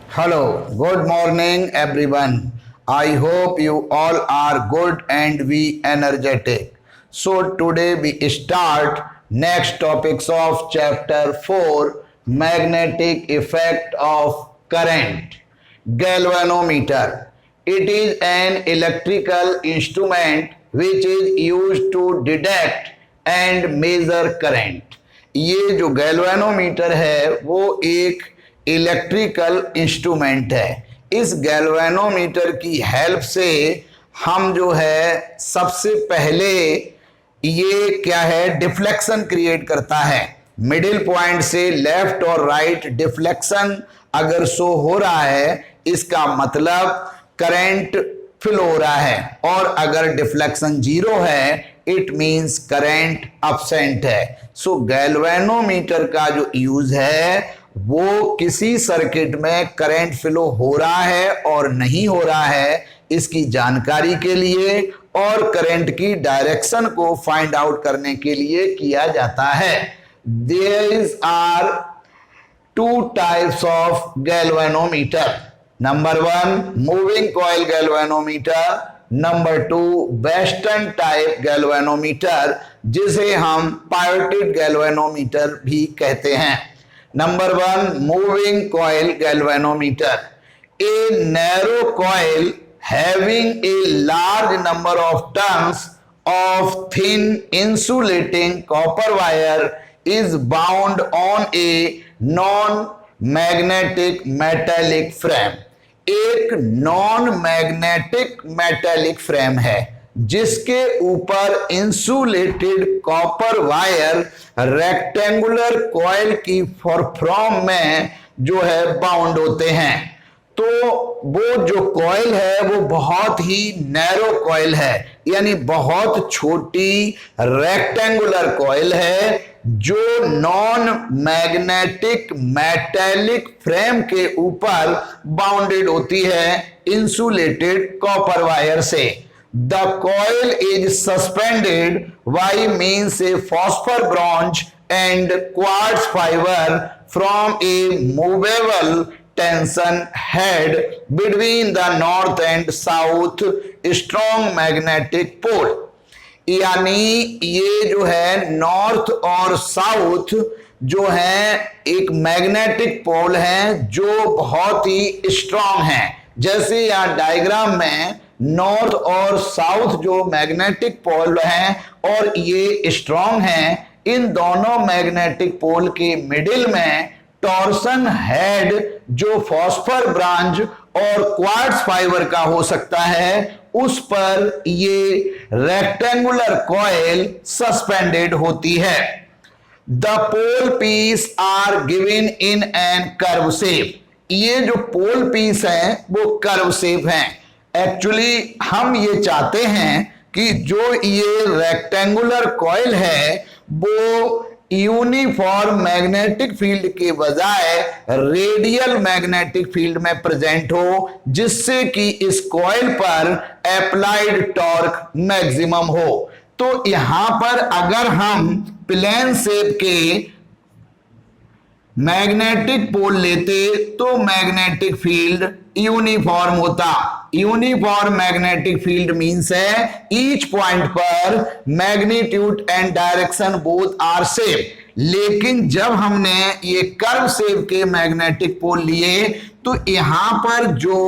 Hello, good morning everyone. I hope you all are good and we energetic. So today we start next topics of chapter 4, magnetic effect of current. Galvanometer. It is an electrical instrument which is used to detect and measure current. ये जो galvanometer है वो एक electrical instrument है। इस galvanometer की help से हम जो है सबसे पहले ये क्या है डिफ्लेक्शन क्रिएट करता है। मिडिल पॉइंट से लेफ्ट और राइट डिफ्लेक्शन अगर शो हो रहा है इसका मतलब करंट फ्लो हो रहा है, और अगर डिफ्लेक्शन जीरो है इट मींस करंट अब्सेंट है। सो गैल्वेनोमीटर का जो यूज है वो किसी सर्किट में करंट फ्लो हो रहा है और नहीं हो रहा है इसकी जानकारी के लिए और करंट की डायरेक्शन को फाइंड आउट करने के लिए किया जाता है। There are two types of galvanometer. Number one, moving coil galvanometer. Number two, western type galvanometer जिसे हम पायोटेड गैल्वेनोमीटर भी कहते हैं। Number one, moving coil galvanometer. A narrow coil having a large number of turns of thin insulating copper wire is bound on a non-magnetic metallic frame. एक non magnetic metallic frame है जिसके ऊपर insulated copper wire rectangular coil की form में जो है bound होते हैं। तो वो जो कॉइल है वो बहुत ही नैरो कॉइल है, यानी बहुत छोटी रेक्टेंगुलर कॉइल है जो नॉन मैग्नेटिक मेटेलिक फ्रेम के ऊपर बाउंडेड होती है इंसुलेटेड कॉपर वायर से। The coil is suspended by means a phosphor bronze and quartz fibre from a movable tension head between the north and south strong magnetic pole. यानी ये जो है north और साउथ जो है एक मैग्नेटिक पोल है जो बहुत ही स्ट्रॉन्ग है। जैसे यहाँ डायग्राम में नॉर्थ और साउथ जो मैग्नेटिक पोल हैं और ये स्ट्रॉन्ग हैं, इन दोनों मैग्नेटिक पोल के मिडिल में टॉर्सन हेड जो फॉस्फर ब्रांच और क्वार्ट्ज फाइबर का हो सकता है उस पर ये रेक्टेंगुलर कॉइल सस्पेंडेड होती है। The pole piece are given in an curve shape. ये जो पोल पीस है वो कर्व शेप है। एक्चुअली हम ये चाहते हैं कि जो ये रेक्टेंगुलर कॉइल है वो यूनिफॉर्म मैग्नेटिक फील्ड के बजाय रेडियल मैग्नेटिक फील्ड में प्रेजेंट हो, जिससे कि इस कॉइल पर अप्लाइड टॉर्क मैक्सिमम हो। तो यहां पर अगर हम प्लेन शेप के मैग्नेटिक पोल लेते तो मैग्नेटिक फील्ड यूनिफॉर्म होता। यूनिफॉर्म मैग्नेटिक फील्ड मींस है ईच पॉइंट पर magnitude and direction both are same. लेकिन जब हमने ये कर्व शेप के मैग्नेटिक पोल लिए तो यहां पर जो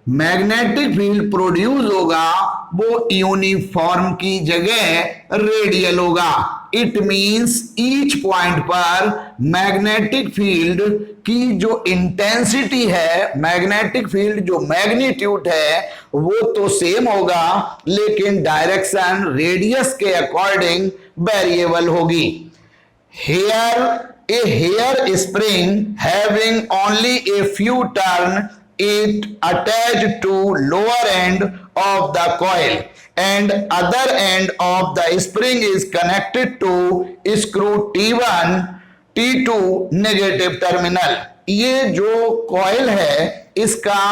मैग्नेटिक फील्ड प्रोड्यूस होगा वो यूनिफॉर्म की जगह रेडियल होगा। इट मींस ईच पॉइंट पर मैग्नेटिक फील्ड की जो इंटेंसिटी है, मैग्नेटिक फील्ड जो मैग्नीट्यूड है वो तो सेम होगा लेकिन डायरेक्शन रेडियस के अकॉर्डिंग वेरिएबल होगी। Here a hair spring having only a few turn is attached to lower end of the coil and other end of the spring is connected to screw T1 T2 negative terminal। ये जो coil है इसका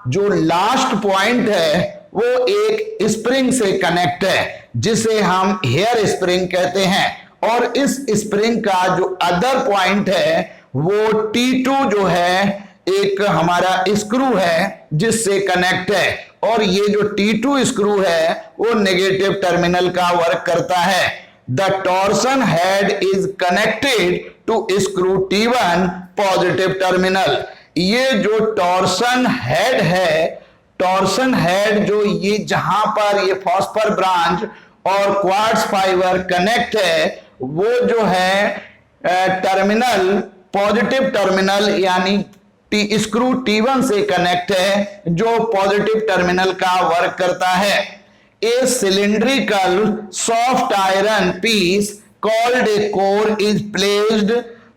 जो last point है वो एक spring से connect है जिसे हम हेयर स्प्रिंग कहते हैं, और इस स्प्रिंग का जो अदर पॉइंट है वो T2 जो है एक हमारा स्क्रू है जिससे कनेक्ट है, और ये जो T2 स्क्रू है वो नेगेटिव टर्मिनल का वर्क करता है। The torsion head is connected to screw T1 positive terminal. ये जो टॉर्सन हेड है, टॉर्सन हेड जो ये जहां पर ये फॉस्फर ब्रांच और क्वार्ट्ज फाइबर कनेक्ट है, वो जो है टर्मिनल पॉजिटिव टर्मिनल यानी स्क्रू T1 से कनेक्ट है, जो पॉजिटिव टर्मिनल का वर्क करता है। A cylindrical soft iron piece called a core is placed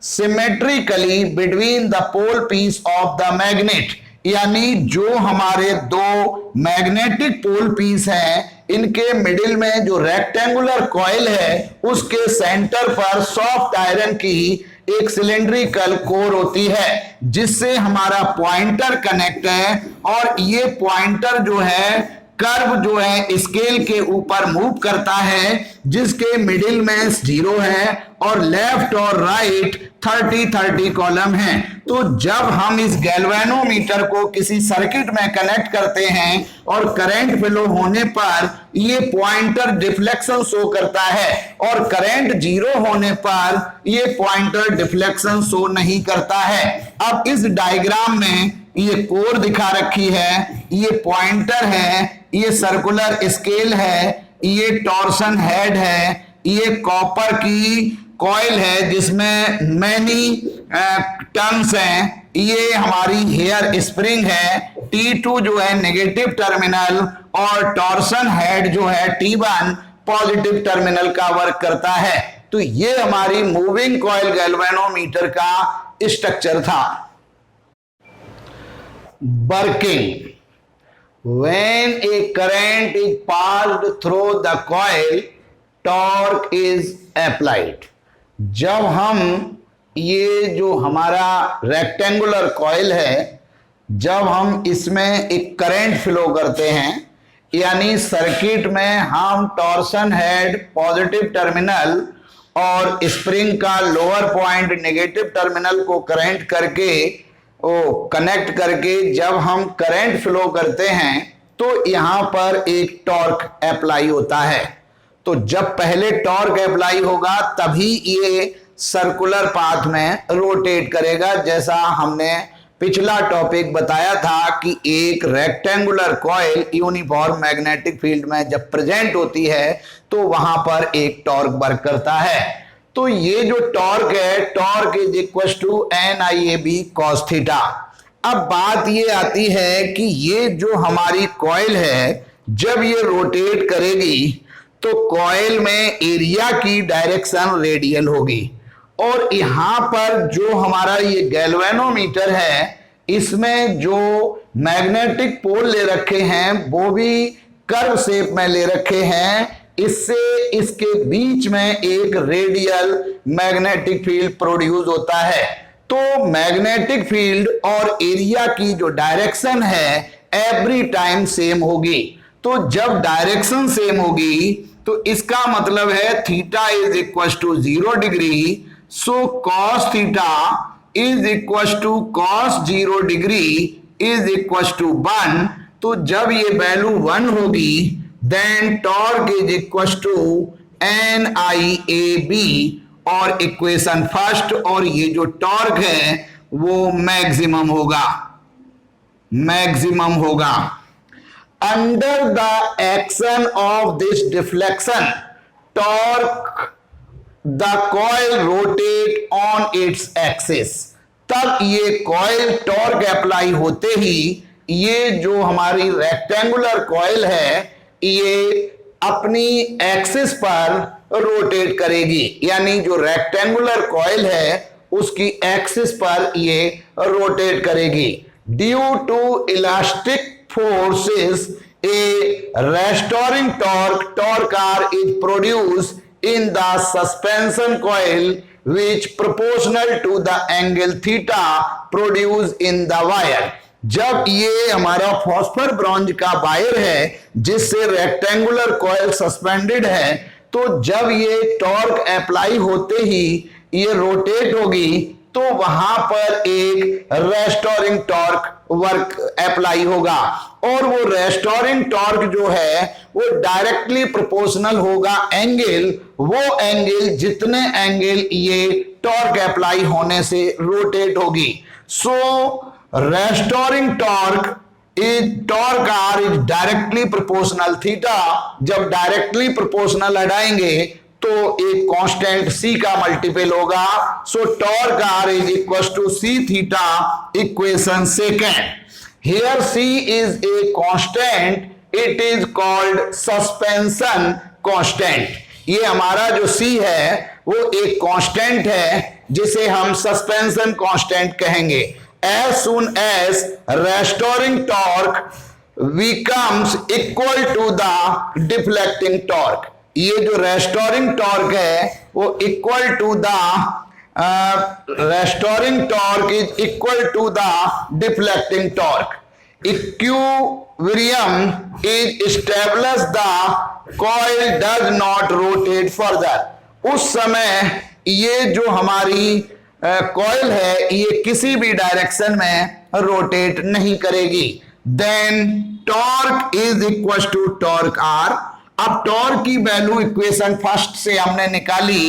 symmetrically between the pole piece of the magnet. यानी जो हमारे दो मैग्नेटिक पोल पीस हैं, इनके मिडिल में जो रेक्टेंगुलर कॉइल है उसके सेंटर पर सॉफ्ट आयरन की एक सिलिंड्रिकल कोर होती है, जिससे हमारा पॉइंटर कनेक्ट है। और ये पॉइंटर जो है कर्व जो है स्केल के ऊपर मूव करता है, जिसके मिडिल में 0 है और लेफ्ट और राइट 30-30 कॉलम है। तो जब हम इस गैल्वेनोमीटर को किसी सर्किट में कनेक्ट करते हैं और करंट फ्लो होने पर ये पॉइंटर डिफ्लेक्शन शो करता है, और करंट 0 होने पर ये पॉइंटर डिफ्लेक्शन शो नहीं करता है। अब इस डायग्राम में ये कोर दिखा रखी है, ये पॉइंटर है, ये सर्कुलर स्केल है, ये टॉर्सन हेड है, ये कॉपर की कॉइल है जिसमें मैनी टर्न्स हैं, ये हमारी हेयर स्प्रिंग है, T2 जो है नेगेटिव टर्मिनल और टॉर्सन हेड जो है T1 पॉजिटिव टर्मिनल का वर्क करता है। तो ये हमारी मूविंग कॉइल गैल्वेनोमीटर का स्ट्रक्चर था। Working when a current is passed through the coil, torque is applied। जब हम ये जो हमारा रेक्टेंगुलर कॉइल है, जब हम इसमें एक करंट फ्लो करते हैं, यानी सर्किट में हम टॉर्सन हेड पॉजिटिव टर्मिनल और स्प्रिंग का लोअर पॉइंट नेगेटिव टर्मिनल को करंट करके कनेक्ट करके जब हम करंट फ्लो करते हैं, तो यहां पर एक टॉर्क अप्लाई होता है। तो जब पहले टॉर्क अप्लाई होगा तभी ये सर्कुलर पाथ में रोटेट करेगा। जैसा हमने पिछला टॉपिक बताया था कि एक rectangular coil uniform magnetic field में जब प्रेजेंट होती है तो वहां पर एक टॉर्क वर्क करता है। तो ये जो टॉर्क है, torque is equal to NIAB cos theta. अब बात ये आती है कि ये जो हमारी कॉइल है, जब ये रोटेट करेगी तो कॉइल में एरिया की डायरेक्शन रेडियल होगी, और यहां पर जो हमारा ये गैल्वेनोमीटर है, इसमें जो मैग्नेटिक पोल ले रखे हैं वो भी कर्व शेप में ले रखे हैं। इससे इसके बीच में एक रेडियल मैग्नेटिक फील्ड प्रोड्यूस होता है। तो मैग्नेटिक फील्ड और एरिया की जो डायरेक्शन है एवरी टाइम सेम होगी। तो जब डायरेक्शन सेम होगी तो इसका मतलब है theta is equal to 0 degree, so cos theta is equal to cos 0 degree is equal to 1। तो जब ये वैल्यू 1 होगी then torque is equal to NIAB, और इक्वेशन फर्स्ट, और ये जो टॉर्क है वो मैक्सिमम होगा, मैक्सिमम होगा। Under the action of this deflection torque the coil rotate on its axis. तब ये कॉइल टॉर्क अप्लाई होते ही ये जो हमारी रेक्टेंगुलर कॉइल है ये अपनी एक्सिस पर रोटेट करेगी, यानी जो रेक्टेंगुलर कॉइल है उसकी एक्सिस पर ये रोटेट करेगी। Due to elastic forces a restoring torque R is produce in the suspension coil which proportional to the angle theta produced in the wire। जब ये हमारा फॉस्फर ब्रॉन्ज का वायर है जिससे रेक्टेंगुलर कॉइल सस्पेंडेड है, तो जब ये टॉर्क अप्लाई होते ही ये रोटेट होगी, तो वहां पर एक रेस्टोरिंग टॉर्क वर्क अप्लाई होगा, और वो रेस्टोरिंग टॉर्क जो है वो डायरेक्टली प्रोपोर्शनल होगा एंगल, वो एंगल जितने एंगल ये टॉर्क अप्लाई होने से रोटेट होगी। So restoring torque R is directly proportional theta. जब डायरेक्टली प्रोपोर्शनल हटाएंगे तो एक कांस्टेंट C का मल्टीपल होगा। So torque R is equals to C theta, equation second. Here C is a constant, it is called suspension constant। ये हमारा जो C है वो एक कांस्टेंट है जिसे हम सस्पेंशन कांस्टेंट कहेंगे। As soon as restoring torque becomes equal to the deflecting torque, ये जो restoring torque है वो equal to the restoring torque is equal to the deflecting torque. Equilibrium is established, the coil does not rotate further। उस समय ये जो हमारी coil है ये किसी भी डायरेक्शन में रोटेट नहीं करेगी। Then torque is equal to torque R। अब टॉर्क की वैल्यू इक्वेशन फर्स्ट से हमने निकाली,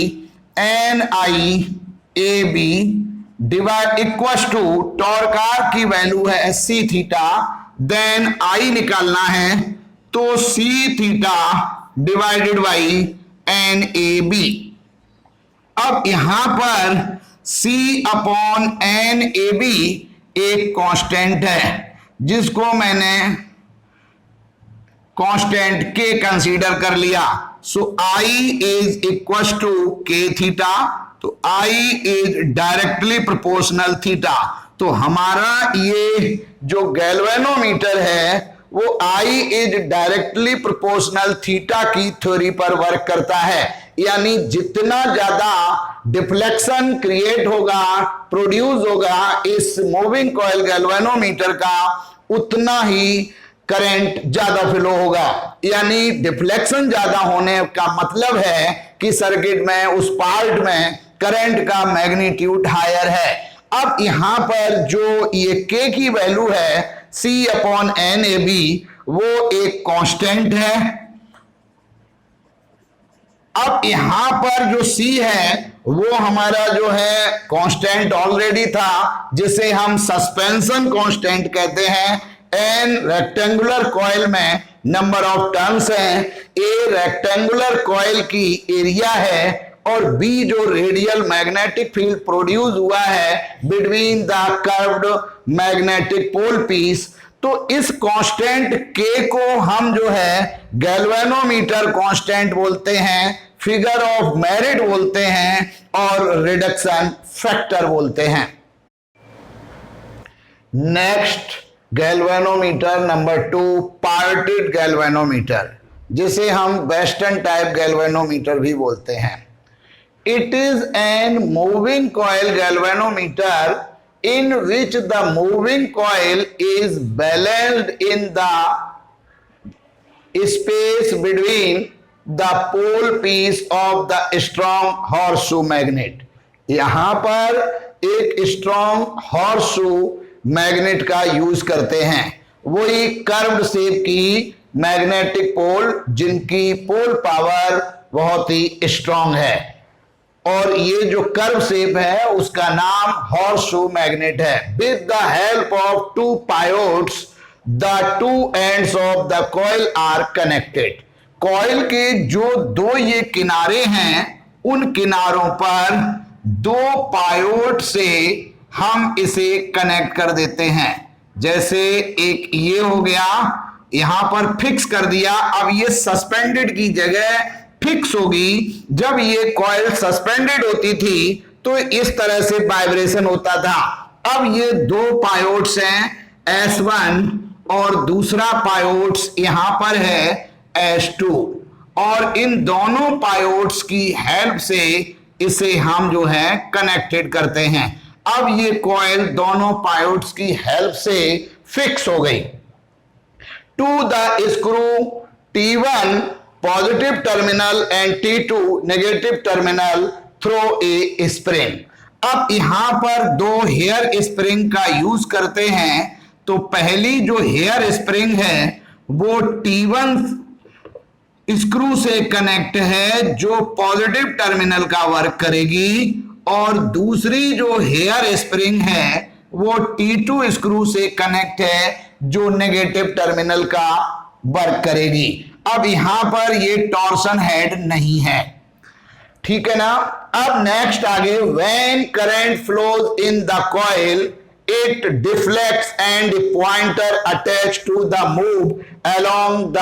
NIAB divide equal to torque R की वैल्यू है C थीटा, देन I निकालना है तो C theta divided by NAB। अब यहां पर C अपॉन NAB एक कांस्टेंट है जिसको मैंने कांस्टेंट K कंसीडर कर लिया। So I is equal to K theta, तो I is directly proportional theta. तो हमारा ये जो गैल्वेनोमीटर है वो I is directly proportional theta की थ्योरी पर वर्क करता है, यानी जितना ज्यादा डिफ्लेक्शन क्रिएट होगा, प्रोड्यूस होगा इस मूविंग कॉइल गैल्वेनोमीटर का, उतना ही करंट ज्यादा फ्लो होगा। यानी डिफ्लेक्शन ज्यादा होने का मतलब है कि सर्किट में उस पार्ट में करंट का मैग्नीट्यूड हायर है। अब यहां पर जो ये K की वैल्यू है C अपॉन NAB वो एक कांस्टेंट है। अब यहां पर जो C है वो हमारा जो है कांस्टेंट ऑलरेडी था जिसे हम सस्पेंशन कांस्टेंट कहते हैं। N रेक्टेंगुलर कॉइल में नंबर ऑफ टर्न्स हैं, A रेक्टेंगुलर कॉइल की एरिया है और B जो रेडियल मैग्नेटिक फील्ड प्रोड्यूस हुआ है between the curved magnetic pole piece. तो इस कांस्टेंट K को हम जो है गैल्वेनोमीटर कांस्टेंट बोलते हैं, फिगर ऑफ मेरिट बोलते हैं और रिडक्शन फैक्टर बोलते हैं। Next galvanometer number 2, parted galvanometer, जिसे हम वेस्टर्न टाइप गैल्वेनोमीटर भी बोलते हैं। It is an moving coil galvanometer in which the moving coil is balanced in the space between the pole piece of the strong horseshoe magnet। यहां पर एक strong horseshoe magnet का use करते हैं, वही कर्व्ड शेप की magnetic pole जिनकी पोल power बहुत ही स्ट्रॉन्ग है, और ये जो कर्व शेप है उसका नाम हॉर्सशू मैग्नेट है। With the help of two pivots the two ends of the coil are connected. Coil के जो दो ये किनारे हैं उन किनारों पर दो पायोड से हम इसे कनेक्ट कर देते हैं। जैसे एक ये हो गया, यहां पर फिक्स कर दिया, अब ये सस्पेंडेड की जगह फिक्स होगी। जब ये कॉइल सस्पेंडेड होती थी तो इस तरह से वाइब्रेशन होता था। अब ये दो पायोड्स हैं S1 और दूसरा पायोड्स यहां पर है S2, और इन दोनों पायोड्स की हेल्प से इसे हम जो है कनेक्टेड करते हैं। अब ये कॉइल दोनों पायोड्स की हेल्प से फिक्स हो गई to the screw T1 positive terminal and T2 negative terminal through a spring. अब यहां पर दो हेयर स्प्रिंग का यूज करते हैं। तो पहली जो हेयर स्प्रिंग है वो T1 स्क्रू से कनेक्ट है, जो पॉजिटिव टर्मिनल का वर्क करेगी, और दूसरी जो हेयर स्प्रिंग है वो T2 स्क्रू से कनेक्ट है, जो नेगेटिव टर्मिनल का वर्क करेगी। अब यहां पर ये टॉर्सन हेड नहीं है, ठीक है ना। अब नेक्स्ट आगे, when current flows in the coil it deflects and pointer attach to the move along the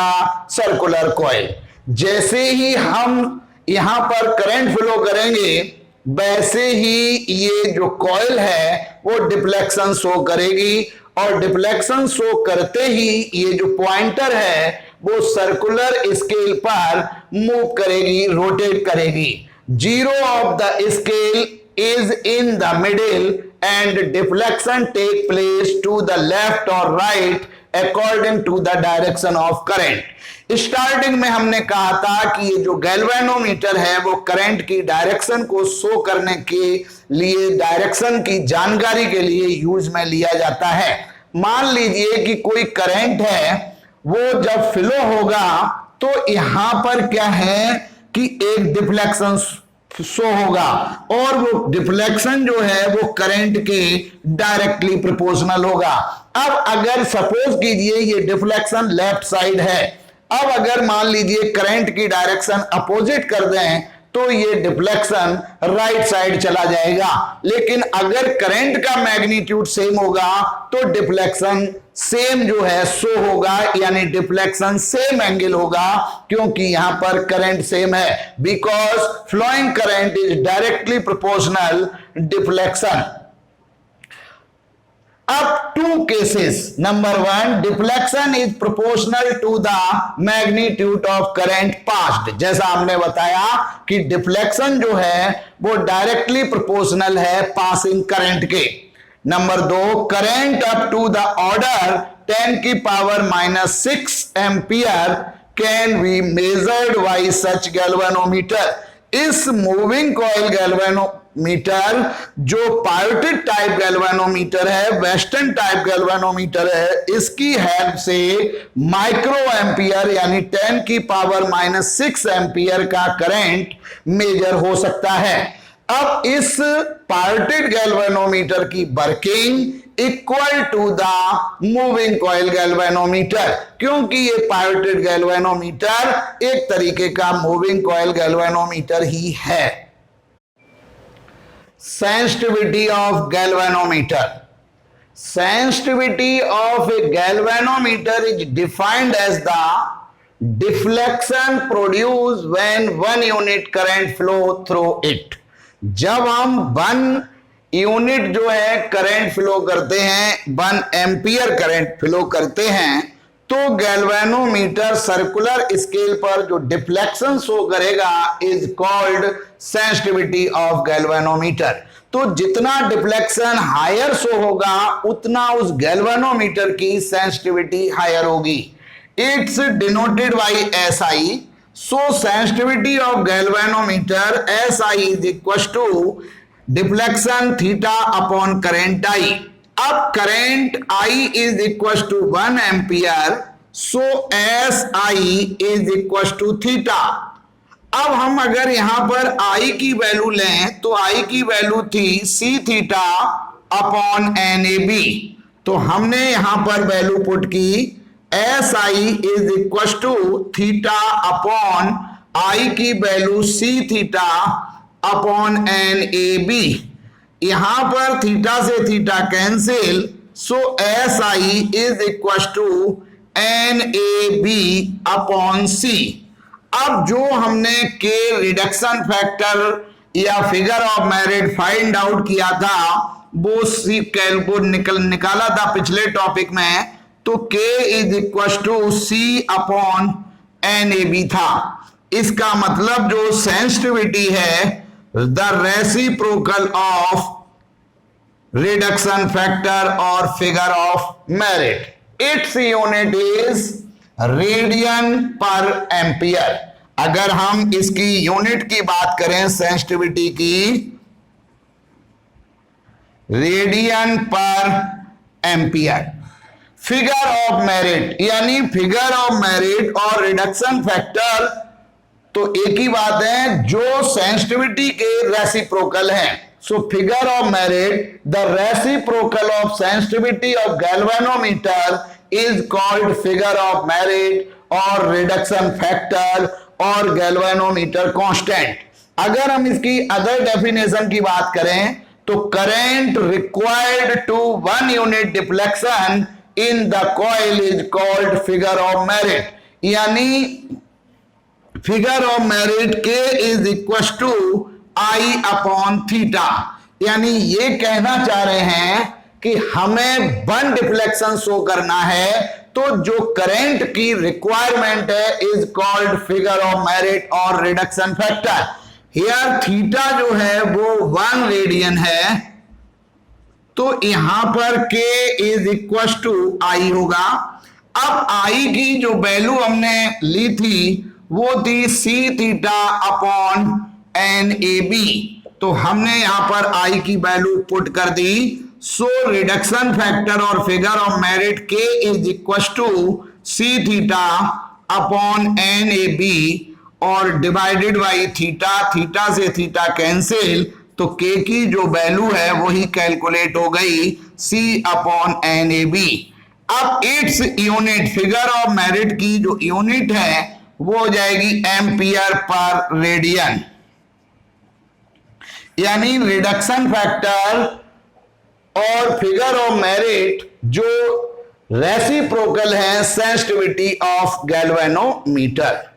circular coil. जैसे ही हम यहां पर करंट फ्लो करेंगे वैसे ही ये जो कॉइल है वो डिफ्लेक्शन शो करेगी, और डिफ्लेक्शन शो करते ही ये जो पॉइंटर है वो सर्कुलर स्केल पर मूव करेगी, रोटेट करेगी। Zero of the scale is in the middle and deflection take place to the left और right according to the direction of current. Starting में हमने कहा था कि ये जो गैल्वेनोमीटर है वो करंट की डायरेक्शन को शो करने के लिए, डायरेक्शन की जानकारी के लिए यूज में लिया जाता है। मान लीजिए कि कोई करंट है, वो जब फ्लो होगा तो यहां पर क्या है कि एक डिफ्लेक्शन शो होगा, और वो डिफ्लेक्शन जो है वो करंट के डायरेक्टली प्रोपोर्शनल होगा। अब अगर सपोज कीजिए ये डिफ्लेक्शन लेफ्ट साइड है, अब अगर मान लीजिए करंट की डायरेक्शन अपोजिट कर दें तो ये डिफ्लेक्शन राइट साइड चला जाएगा। लेकिन अगर करंट का मैग्नीट्यूड सेम होगा तो डिफ्लेक्शन सेम जो है शो होगा, यानी डिफ्लेक्शन सेम एंगल होगा, क्योंकि यहां पर करंट सेम है, because flowing current is directly proportional deflection. अब two cases, number one, deflection is proportional to the magnitude of current passed. जैसा हमने बताया कि डिफ्लेक्शन जो है वो डायरेक्टली प्रोपोर्शनल है पासिंग करंट के। नंबर दो, current up to the order 10 की power -6 ampere can be measured by such galvanometer. इस मूविंग कॉइल गैल्वेनोमीटर जो पायोटिक टाइप गैल्वेनोमीटर है, वेस्टर्न टाइप गैल्वेनोमीटर है, इसकी हेल्प से माइक्रो एम्पियर यानी 10 की पावर -6 एम्पियर का करंट मेजर हो सकता है। अब इस पायोटिक गैल्वेनोमीटर की working equal to the moving coil galvanometer, क्योंकि ये पायोटिक गैल्वेनोमीटर एक तरीके का मूविंग कॉइल गैल्वेनोमीटर ही है। Sensitivity of galvanometer. Sensitivity of a galvanometer is defined as the deflection produced when 1 unit current flow through it। जब हम 1 unit जो है करंट फ्लो करते हैं, 1 एम्पियर करंट फ्लो करते हैं, तो गैल्वेनोमीटर सर्कुलर स्केल पर जो डिफ्लेक्शन शो करेगा is called sensitivity of galvanometer. तो जितना डिफ्लेक्शन हायर शो होगा उतना उस गैल्वेनोमीटर की सेंसिटिविटी हायर होगी। It's denoted by SI। So sensitivity of galvanometer SI is equal to deflection theta upon current I। अब current I is equal to 1 ampere, so SI is equal to theta. अब हम अगर यहां पर I की value लें तो I की वैल्यू थी C थीटा अपॉन NAB, तो हमने यहां पर वैल्यू पुट की SI is equal to theta upon I की value C theta upon NAB। यहां पर थीटा से theta cancel, so SI is equal to NAB upon C। अब जो हमने के रिडक्शन फैक्टर या figure of merit find out किया था वो सी कैलको निकाला था पिछले टॉपिक में, तो K is equal to C upon NAB था। इसका मतलब जो सेंसिटिविटी है the reciprocal of reduction factor और figure of merit. Its unit is radian per ampere. अगर हम इसकी यूनिट की बात करें सेंसिटिविटी की, radian per ampere. Figure of merit, यानी फिगर ऑफ मेरिट और रिडक्शन फैक्टर तो एक ही बात है, जो सेंसिटिविटी के रेसिप्रोकल हैं। So figure of merit, the reciprocal of sensitivity of galvanometer is called figure of merit, और रिडक्शन फैक्टर और गैल्वेनोमीटर कांस्टेंट। अगर हम इसकी अदर डेफिनेशन की बात करें तो current required to 1 unit deflection in the coil is called figure of merit, यानी figure of merit K is equal to I upon theta. यानी ये कहना चाह रहे हैं कि हमें 1 डिफ्लेक्शन शो करना है, तो जो करंट की रिक्वायरमेंट है is called figure of merit और रिडक्शन फैक्टर। हियर थीटा जो है वो 1 रेडियन है, तो यहां पर k इज इक्वल टू आई होगा। अब आई की जो वैल्यू हमने ली थी वो थी C theta upon N A B, तो हमने यहां पर आई की वैल्यू पुट कर दी। सो रिडक्शन फैक्टर और figure of merit k is equal to C theta upon N A B और डिवाइडेड बाई थीटा, थीटा से थीटा कैंसिल, तो k की जो वैल्यू है वही कैलकुलेट हो गई c upon N A B. अब its unit, figure of merit की जो यूनिट है वो हो जाएगी एम्पियर पर रेडियन, यानी रिडक्शन फैक्टर और फिगर ऑफ मेरिट जो रेसिप्रोकल है सेंसिटिविटी ऑफ गैल्वेनोमीटर।